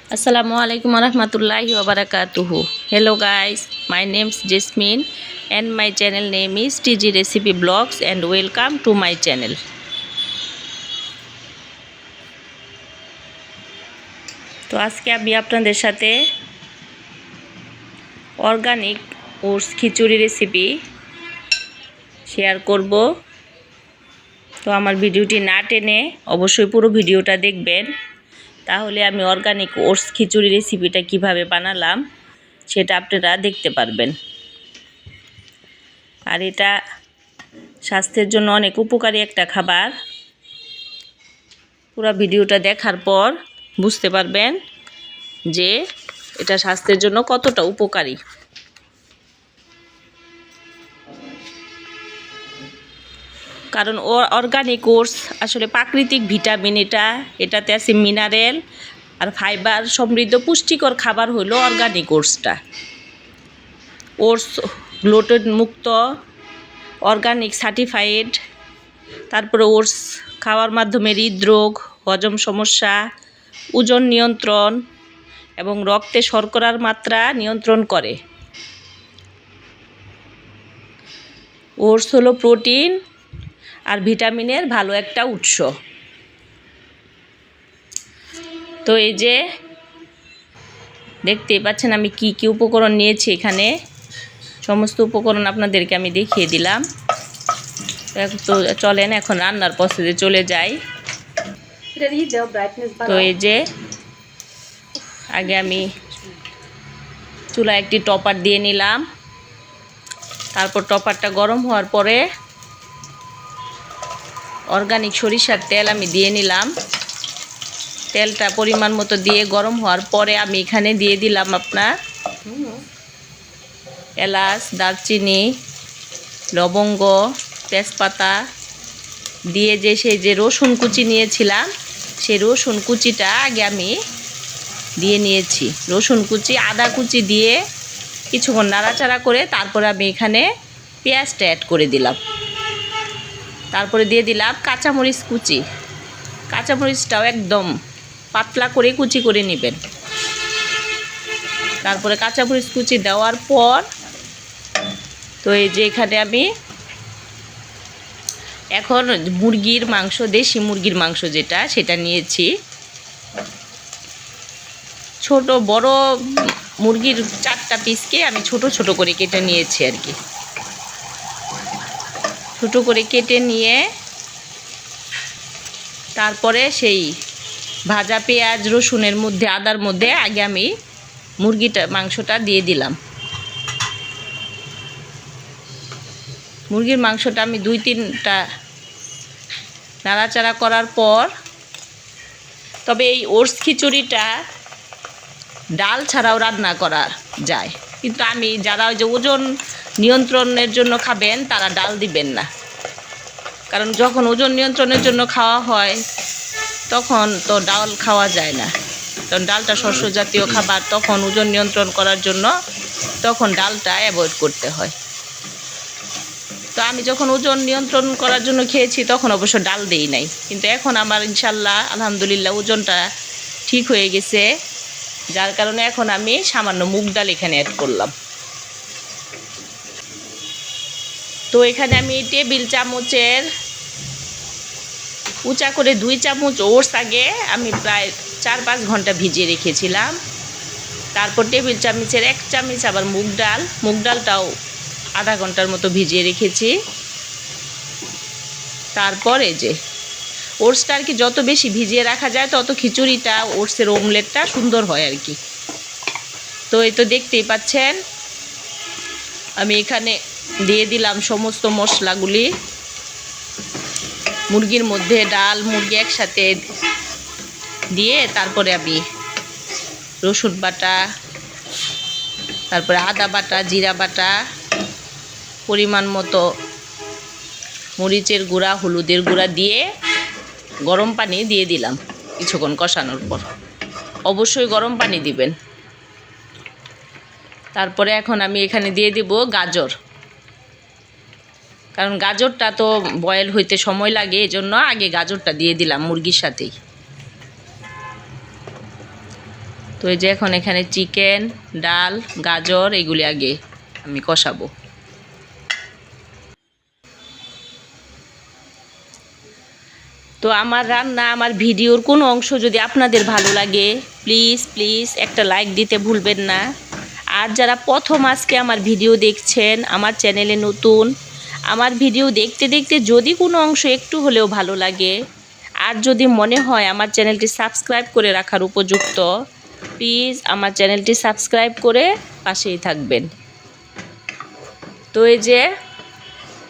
Assalamualaikum warahmatullahi wabarakatuh. Hello guys, my name is Jasmine and my channel name is TG Recipe Blogs and welcome to my channel. তো আজকে আমি আপনাদের সাথে organic oats খিচুড়ি recipe share করব। তো আমার ভিডিওটি না টেনে অবশ্যই পুরো ভিডিওটা দেখবেন, তাহলে আমি অর্গানিক ওটস খিচুড়ি রেসিপিটা কিভাবে বানালাম সেটা আপনারা দেখতে পারবেন। আর এটা স্বাস্থ্যের জন্য অনেক উপকারী একটা খাবার। পুরো ভিডিওটা দেখার পর বুঝতে পারবেন যে এটা স্বাস্থ্যের জন্য কতটা উপকারী। কারণ অর্গানিক ওটস আসলে প্রাকৃতিক ভিটামিন, এটাতে আছে মিনারেল আর ফাইবার সমৃদ্ধ পুষ্টিকর খাবার হলো অর্গানিক ওটসটা। ওটস গ্লুটেন মুক্ত, অর্গানিক সার্টিফাইড। তারপরে ওটস খাওয়ার মাধ্যমে হৃদরোগ, হজম সমস্যা, ওজন নিয়ন্ত্রণ এবং রক্তে শর্করার মাত্রা নিয়ন্ত্রণ করে। ওটস হলো প্রোটিন আর ভিটামিনের ভালো একটা উৎস। তো এই যে দেখতেই পাচ্ছেন আমি কি কি উপকরণ নিয়েছি। এখানে সমস্ত উপকরণ আপনাদেরকে আমি দেখিয়ে দিলাম। তো চলেন এখন রান্নার প্রসেসে চলে যাই। তো এই যে আগে আমি চুলায় একটি টপার দিয়ে নিলাম। তারপর টপারটা গরম হওয়ার পরে অর্গানিক সরিষার তেল আমি দিয়ে নিলাম। তেলটা পরিমাণ মতো দিয়ে গরম হওয়ার পরে আমি এখানে দিয়ে দিলাম আপনার এলাচ, দারচিনি, লবঙ্গ, তেজপাতা দিয়ে সেই যে রসুন কুচি নিয়েছিলাম সেই রসুন কুচিটা আগে আমি দিয়ে নিয়েছি। রসুন কুচি, আদা কুচি দিয়ে কিছুক্ষণ নাড়াচাড়া করে তারপরে আমি এখানে পেঁয়াজটা অ্যাড করে দিলাম। তারপরে দিয়ে দিলাম কাঁচামরিচ কুচি। কাঁচামরিচটাও একদম পাতলা করে কুচি করে নেবেন। তারপরে কাঁচামরিচ কুচি দেওয়ার পর তো এই যে এখানে আমি এখন মুরগির মাংস, দেশি মুরগির মাংস সেটা নিয়েছি। ছোট বড় মুরগির 4টা পিসকে আমি ছোট ছোট করে কেটে নিয়েছি আর কি। ছোট করে কেটে নিয়ে তারপরে সেই ভাজা পেঁয়াজ, রসুনের মধ্যে, আদার মধ্যে আগে আমি মাংসটা দিয়ে দিলাম। মুরগির মাংসটা আমি 2-3টা নাড়াচাড়া করার পর, তবে এই ওটস খিচুড়িটা ডাল ছাড়াও রান্না করা যায়, কিন্তু আমি যারা ওই যে ওজন নিয়ন্ত্রণের জন্য খাবেন তারা ডাল দিবেন না। কারণ যখন ওজন নিয়ন্ত্রণের জন্য খাওয়া হয় তখন তো ডাল খাওয়া যায় না, কারণ ডালটা শস্য জাতীয় খাবার। তখন ওজন নিয়ন্ত্রণ করার জন্য তখন ডালটা অ্যাভয়েড করতে হয়। তো আমি যখন ওজন নিয়ন্ত্রণ করার জন্য খেয়েছি তখন অবশ্য ডাল দেই নাই, কিন্তু এখন আমার ইনশাল্লাহ আলহামদুলিল্লাহ ওজনটা ঠিক হয়ে গেছে, যার কারণে এখন আমি সামান্য মুগ ডাল এখানে অ্যাড করলাম। তো এখানে আমি টেবিল চামচের উঁচা করে 2 চামচ ওটস আগে আমি প্রায় 4-5 ঘন্টা ভিজিয়ে রেখেছিলাম। তারপর টেবিল চামচের 1 চামচ আবার মুগ ডালটাও আধা ঘন্টার মতো ভিজিয়ে রেখেছি। তারপরে যে ওটসটা আর কি যত বেশি ভিজিয়ে রাখা যায় তত খিচুড়িটা, ওটসের অমলেটটা সুন্দর হয় আর কি। তো এই তো দেখতেই পাচ্ছেন আমি এখানে দিয়ে দিলাম সমস্ত মশলাগুলি। মুরগির মধ্যে ডাল, মুরগি একসাথে দিয়ে তারপরে আমি রসুন বাটা, তারপরে আদা বাটা, জিরা বাটা, পরিমাণ মতো মরিচের গুঁড়া, হলুদের গুঁড়া দিয়ে গরম পানি দিয়ে দিলাম। কিছুক্ষণ কষানোর পর অবশ্যই গরম পানি দিবেন। তারপরে এখন আমি এখানে দিয়ে দিব গাজর, কারণ গাজরটা তো বয়েল হইতে সময় লাগে, এজন্য আগে গাজরটা দিয়ে দিলাম মুরগির সাথেই। তো এই যে এখন এখানে চিকেন, ডাল, গাজর এগুলি আগে আমি কষাবো। তো আমার রান্না, আমার ভিডিওর কোনো অংশ যদি আপনাদের ভালো লাগে প্লিজ প্লিজ একটা লাইক দিতে ভুলবেন না। আর যারা প্রথম আজকে আমার ভিডিও দেখছেন, আমার চ্যানেলে নতুন, আমার ভিডিও দেখতে দেখতে যদি কোনো অংশ একটু হলেও ভালো লাগে আর যদি মনে হয় আমার চ্যানেলটি সাবস্ক্রাইব করে রাখার উপযুক্ত, প্লিজ আমার চ্যানেলটি সাবস্ক্রাইব করে পাশেই থাকবেন। তো এই যে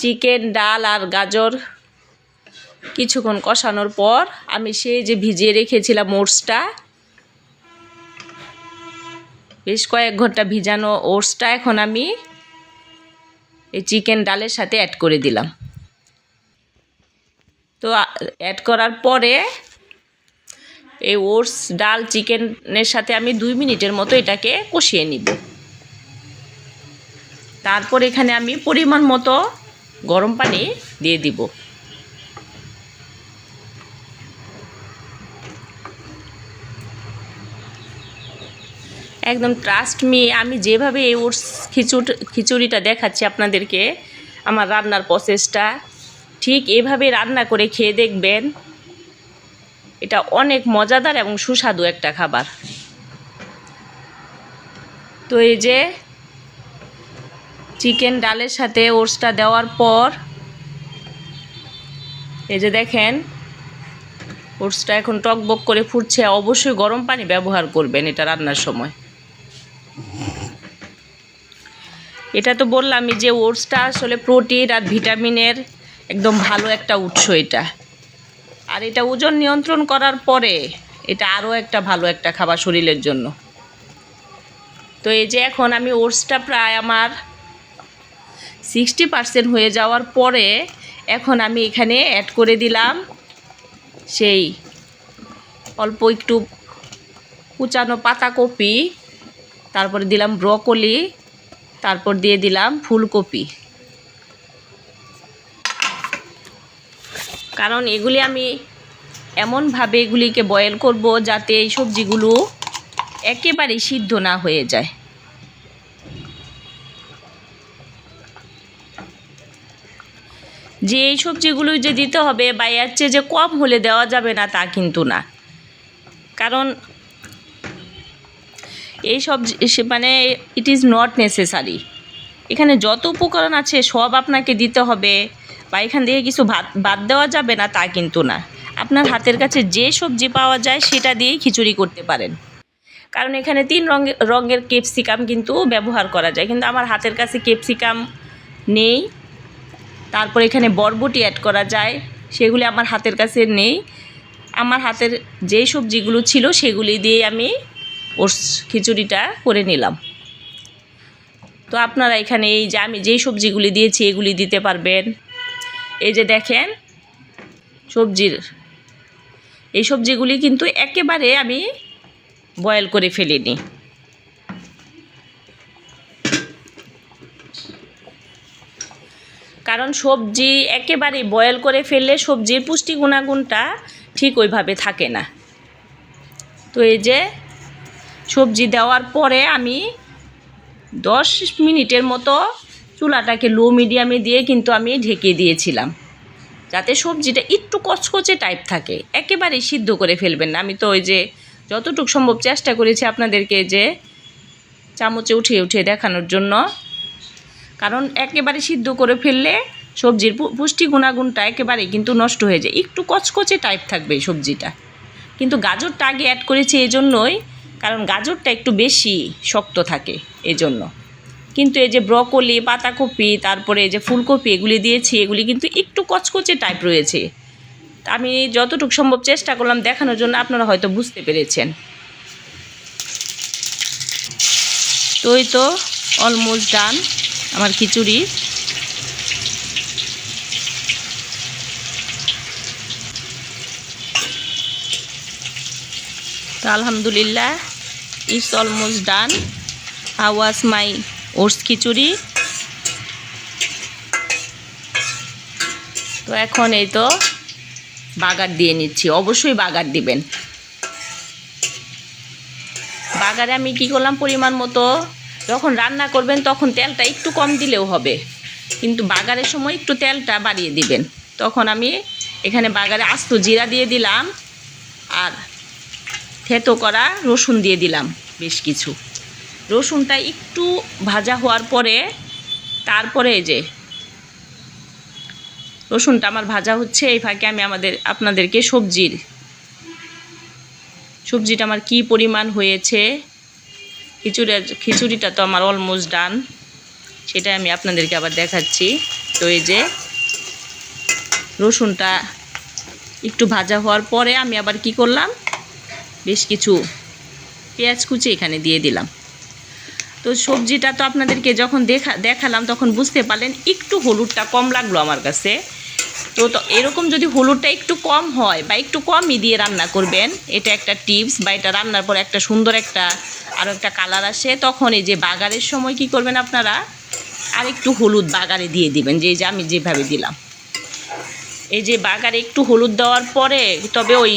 চিকেন, ডাল আর গাজর কিছুক্ষণ কষানোর পর আমি সেই যে ভিজিয়ে রেখেছিলাম ওটসটা, বেশ কয়েক ঘন্টা ভিজানো ওটসটা এখন আমি এই চিকেন ডালের সাথে অ্যাড করে দিলাম। তো অ্যাড করার পরে এই ওটস, ডাল, চিকেনের সাথে আমি 2 মিনিটের মতো এটাকে কষিয়ে নিব। তারপর এখানে আমি পরিমাণ মতো গরম পানি দিয়ে দিব। একদম ট্রাস্ট মি, আমি যেভাবে এই ওটস খিচুড়িটা দেখাচ্ছি আপনাদেরকে, আমার রান্নার প্রসেসটা ঠিক এভাবে রান্না করে খেয়ে দেখবেন। এটা অনেক মজাদার এবং সুস্বাদু একটা খাবার। তো এই যে চিকেন ডালের সাথে ওটসটা দেওয়ার পর এই যে দেখেন ওটসটা এখন টকবক করে ফুটছে। অবশ্যই গরম পানি ব্যবহার করবেন এটা রান্নার সময়। এটা তো বললামই যে ওটসটা আসলে প্রোটিন আর ভিটামিনের একদম ভালো একটা উৎস এটা। আর এটা ওজন নিয়ন্ত্রণ করার পরে এটা আরও একটা ভালো একটা খাবার শরীরের জন্য। তো এই যে এখন আমি ওটসটা প্রায় আমার 60% হয়ে যাওয়ার পরে এখন আমি এখানে অ্যাড করে দিলাম সেই অল্প একটু কুচানো পাতাকপি, তারপরে দিলাম ব্রকলি, তারপর দিয়ে দিলাম ফুলকপি। কারণ এগুলি আমি এমনভাবে এগুলিকে বয়েল করব যাতে এই সবজিগুলো একেবারেই সিদ্ধ না হয়ে যায়। যে এই সবজিগুলো যে দিতে হবে বা এর চেয়ে যে কম হলে দেওয়া যাবে না তা কিন্তু না। কারণ এই সবজি মানে ইট ইজ নট নেসেসারি। এখানে যত উপকরণ আছে সব আপনাকে দিতে হবে বা এখান থেকে কিছু বাদ দেওয়া যাবে না তা কিন্তু না। আপনার হাতের কাছে যে সবজি পাওয়া যায় সেটা দিয়েই খিচুড়ি করতে পারেন। কারণ এখানে 3 রঙের ক্যাপসিকাম কিন্তু ব্যবহার করা যায়, কিন্তু আমার হাতের কাছে ক্যাপসিকাম নেই। তারপর এখানে বরবটি অ্যাড করা যায়, সেগুলি আমার হাতের কাছে নেই। আমার হাতের যেই সবজিগুলো ছিল সেগুলি দিয়ে আমি ওটস খিচুড়িটা করে নিলাম। তো আপনারা এখানে এই যে আমি যেই সবজিগুলি দিয়েছি এগুলি দিতে পারবেন। এই যে দেখেন এই সবজিগুলি কিন্তু একেবারে আমি বয়েল করে ফেলিনি। কারণ সবজি একেবারে বয়েল করে ফেললে সবজির পুষ্টি গুণাগুণটা ঠিক ওইভাবে থাকে না। তো এই যে সবজি দেওয়ার পরে আমি 10 মিনিটের মতো চুলাটাকে লো মিডিয়ামে দিয়ে কিন্তু আমি ঢেকে দিয়েছিলাম, যাতে সবজিটা একটু কচকচে টাইপ থাকে। একেবারেই সিদ্ধ করে ফেলবেন না। আমি তো ওই যে যতটুকু সম্ভব চেষ্টা করেছি আপনাদেরকে যে চামচে উঠিয়ে উঠিয়ে দেখানোর জন্য। কারণ একেবারে সিদ্ধ করে ফেললে সবজির পুষ্টি গুণাগুণটা একেবারেই কিন্তু নষ্ট হয়ে যায়। একটু কচকচে টাইপ থাকবে সবজিটা। কিন্তু গাজরটা আগে অ্যাড করেছি এই জন্যই, কারণ গাজরটা একটু বেশি শক্ত থাকে এই জন্য। কিন্তু এই যে ব্রকলি, পাতাকপি, তারপরে এই যে ফুলকপি এগুলি দিয়েছি, এগুলি কিন্তু একটু কচকচে টাইপ রয়েছে। আমি যতটুকু সম্ভব চেষ্টা করলাম দেখানোর জন্য, আপনারা হয়তো বুঝতে পেরেছেন। তো এই তো অলমোস্ট ডান আমার খিচুড়ি। তো আলহামদুলিল্লাহ, it's almost done. How was my oats khichdi. তো এখন এই তো বাগার দিয়ে নিচ্ছি। অবশ্যই বাগার দিবেন। বাগারে আমি কি করলাম, পরিমাণ মতো যখন রান্না করবেন তখন তেলটা একটু কম দিলেও হবে, কিন্তু বাগারের সময় একটু তেলটা বাড়িয়ে দিবেন। তখন আমি এখানে বাগারে আস্ত জিরা দিয়ে দিলাম আর থেতো করা রসুন দিয়ে দিলাম বেশ কিছু। রসুনটা একটু ভাজা হওয়ার পরে তারপরে এই যে রসুনটা আমার ভাজা হচ্ছে, এই ফাঁকে আমি আপনাদেরকে সবজিটা আমার কি পরিমাণ হয়েছে, খিচুড়িটা তো আমার অলমোস্ট ডান, সেটা আমি আপনাদেরকে আবার দেখাচ্ছি। তো এই যে রসুনটা একটু ভাজা হওয়ার পরে আমি আবার কি করলাম, বেশ কিছু পেঁয়াজ কুচি এখানে দিয়ে দিলাম। তো সবজিটা তো আপনাদেরকে যখন দেখালাম তখন বুঝতে পারলেন একটু হলুদটা কম লাগলো আমার কাছে। তো এরকম যদি হলুদটা একটু কম হয় বা একটু কমই দিয়ে রান্না করবেন, এটা একটা টিপস, বা এটা রান্নার পর একটা সুন্দর আরও একটা কালার আসে। তখন এই যে বাগারের সময় কি করবেন আপনারা, আর একটু হলুদ বাগারে দিয়ে দিবেন, যে আমি যেভাবে দিলাম। এই যে বাগারে একটু হলুদ দেওয়ার পরে, তবে ওই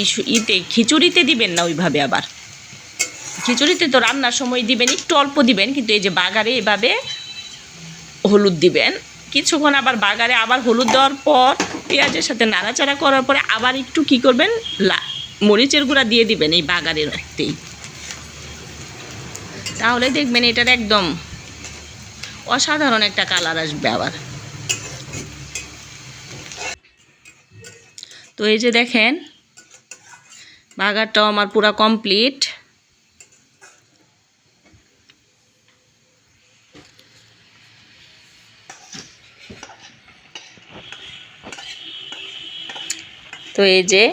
খিচুড়িতে দিবেন না ওইভাবে, আবার খিচুড়িতে তো রান্নার সময় দিবেন, একটু অল্প দিবেন, কিন্তু এই যে বাগারে এভাবে হলুদ দিবেন। কিছুক্ষণ আবার বাগারে আবার হলুদ দেওয়ার পর পেঁয়াজের সাথে নাড়াচাড়া করার পরে আবার একটু কি করবেন, মরিচের গুঁড়া দিয়ে দিবেন এই বাগারের রাখতেই। তাহলে দেখবেন এটার একদম অসাধারণ একটা কালার আসবে আবার। তো এই যে দেখেন বাগারটাও আমার পুরা কমপ্লিট। তো এই যে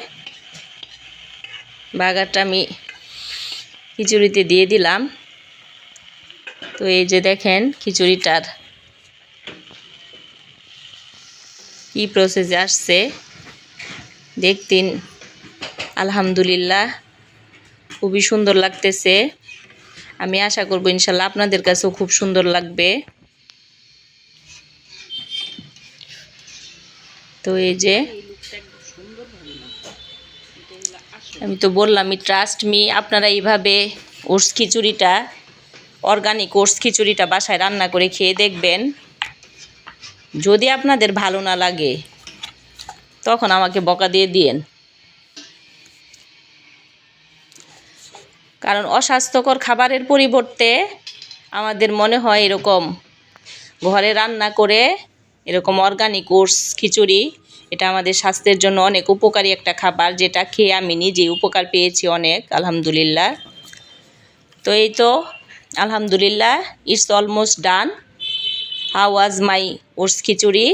বাগারটা আমি খিচুড়িতে দিয়ে দিলাম। তো এই যে দেখেন খিচুড়িটার কি প্রসেসে আসছে, দেখতেন আলহামদুলিল্লাহ খুবই সুন্দর লাগতেছে। আমি আশা করব ইনশাল্লাহ আপনাদের কাছেও খুব সুন্দর লাগবে। তো এই যে আমি তো বললামই, ট্রাস্ট মি, আপনারা এইভাবে অর্গানিক ওটস খিচুড়িটা বাসায় রান্না করে খেয়ে দেখবেন। যদি আপনাদের ভালো না লাগে তখন আমাকে বকা দিয়ে দিয়েন, কারণ অস্বাস্থ্যকর খাবারের পরিবর্তে আমাদের মনে হয় এরকম ঘরে রান্না করে এরকম অর্গানিক ওটস খিচুড়ি, এটা আমাদের স্বাস্থ্যের জন্য অনেক উপকারী একটা খাবার, যেটা খেয়ে আমি নিজেই উপকার পেয়েছি অনেক, আলহামদুলিল্লাহ। তো এই তো আলহামদুলিল্লাহ, it's almost done. How was my oats khichdi,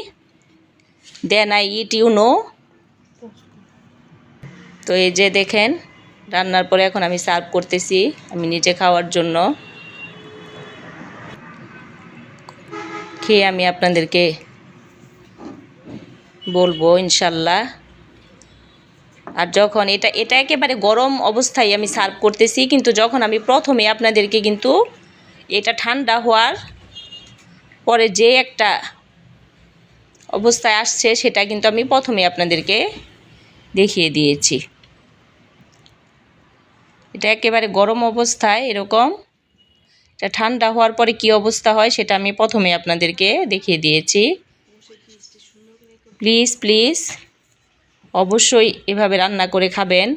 then I eat, you know. তো এই যে দেখেন রান্নার পরে এখন আমি সার্ভ করতেছি আমি নিজে খাওয়ার জন্য। খেয়ে আমি আপনাদেরকে বলবো ইনশাল্লাহ। আর যখন এটা একেবারে গরম অবস্থায় আমি সার্ভ করতেছি, কিন্তু যখন আমি প্রথমে আপনাদেরকে কিন্তু এটা ঠান্ডা হওয়ার পরে যে একটা অবস্থায় আসছে সেটা কিন্তু আমি প্রথমে আপনাদেরকে দেখিয়ে দিয়েছি। এটা একেবারে গরম অবস্থায় এরকম, এটা ঠান্ডা হওয়ার পরে কি অবস্থা হয় সেটা আমি প্রথমে আপনাদেরকে দেখিয়ে দিয়েছি। প্লিজ অবশ্যই এভাবে রান্না করে খাবেন।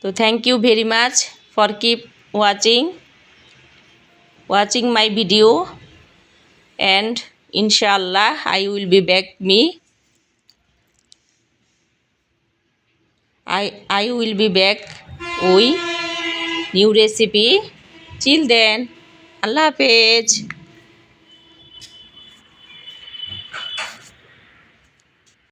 তো thank you very much for keep watching my video, and inshallah I will be back I will be back with new recipe. Till then, Allah Hafiz.